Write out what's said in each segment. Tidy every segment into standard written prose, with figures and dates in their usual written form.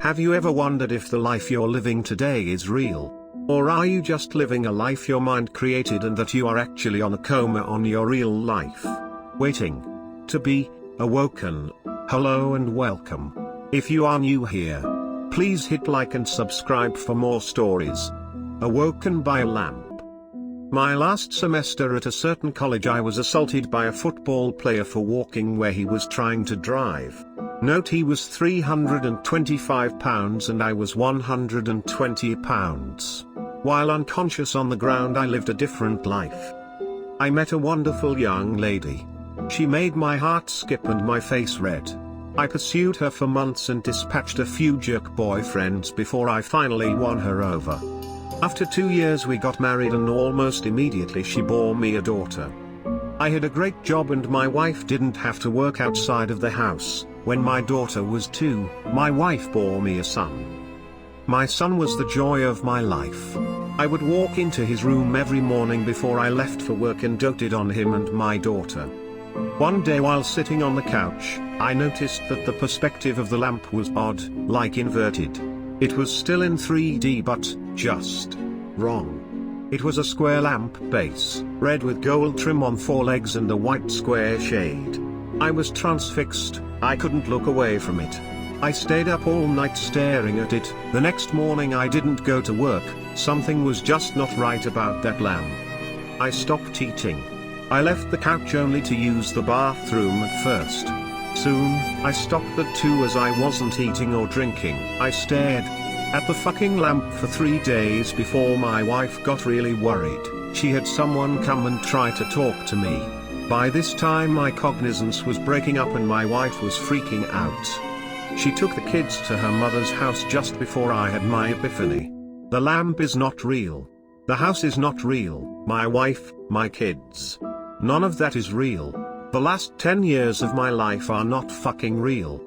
Have you ever wondered if the life you're living today is real? Or are you just living a life your mind created and that you are actually on a coma on your real life? Waiting to be awoken. Hello and welcome. If you are new here, please hit like and subscribe for more stories. Awoken by a lamp. My last semester at a certain college I was assaulted by a football player for walking where he was trying to drive. Note he was 325 pounds and I was 120 pounds. While unconscious on the ground I lived a different life. I met a wonderful young lady. She made my heart skip and my face red. I pursued her for months and dispatched a few jerk boyfriends before I finally won her over. After 2 years we got married and almost immediately she bore me a daughter. I had a great job and my wife didn't have to work outside of the house. When my daughter was 2, my wife bore me a son. My son was the joy of my life. I would walk into his room every morning before I left for work and doted on him and my daughter. One day while sitting on the couch, I noticed that the perspective of the lamp was odd, like inverted. It was still in 3D but just wrong. It was a square lamp base, red with gold trim on 4 legs and a white square shade. I was transfixed. I couldn't look away from it. I stayed up all night staring at it. The next morning I didn't go to work. Something was just not right about that lamp. I stopped eating. I left the couch only to use the bathroom at first. Soon, I stopped that too as I wasn't eating or drinking. I stared at the fucking lamp for 3 days before my wife got really worried. She had someone come and try to talk to me. By this time my cognizance was breaking up and my wife was freaking out. She took the kids to her mother's house just before I had my epiphany. The lamp is not real. The house is not real. My wife, my kids. None of that is real. The last 10 years of my life are not fucking real.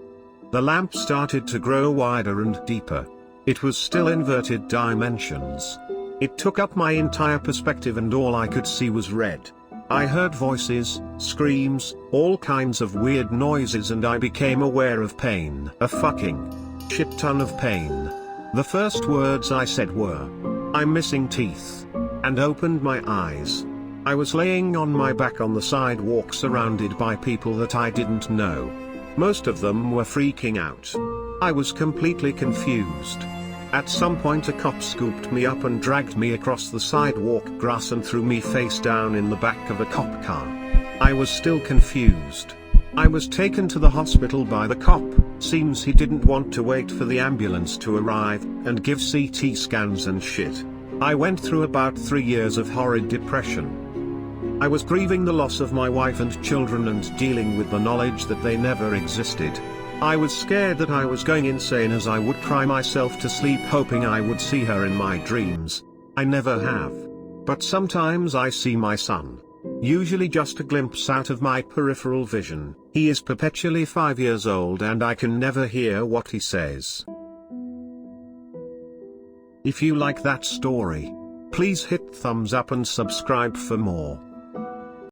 The lamp started to grow wider and deeper. It was still inverted dimensions. It took up my entire perspective and all I could see was red. I heard voices, screams, all kinds of weird noises and I became aware of pain. A fucking shit ton of pain. The first words I said were, "I'm missing teeth," and opened my eyes. I was laying on my back on the sidewalk surrounded by people that I didn't know. Most of them were freaking out. I was completely confused. At some point a cop scooped me up and dragged me across the sidewalk grass and threw me face down in the back of a cop car. I was still confused. I was taken to the hospital by the cop. Seems he didn't want to wait for the ambulance to arrive and give CT scans and shit. I went through about 3 years of horrid depression. I was grieving the loss of my wife and children and dealing with the knowledge that they never existed. I was scared that I was going insane as I would cry myself to sleep hoping I would see her in my dreams. I never have. But sometimes I see my son. Usually just a glimpse out of my peripheral vision. He is perpetually 5 years old and I can never hear what he says. If you like that story, please hit thumbs up and subscribe for more.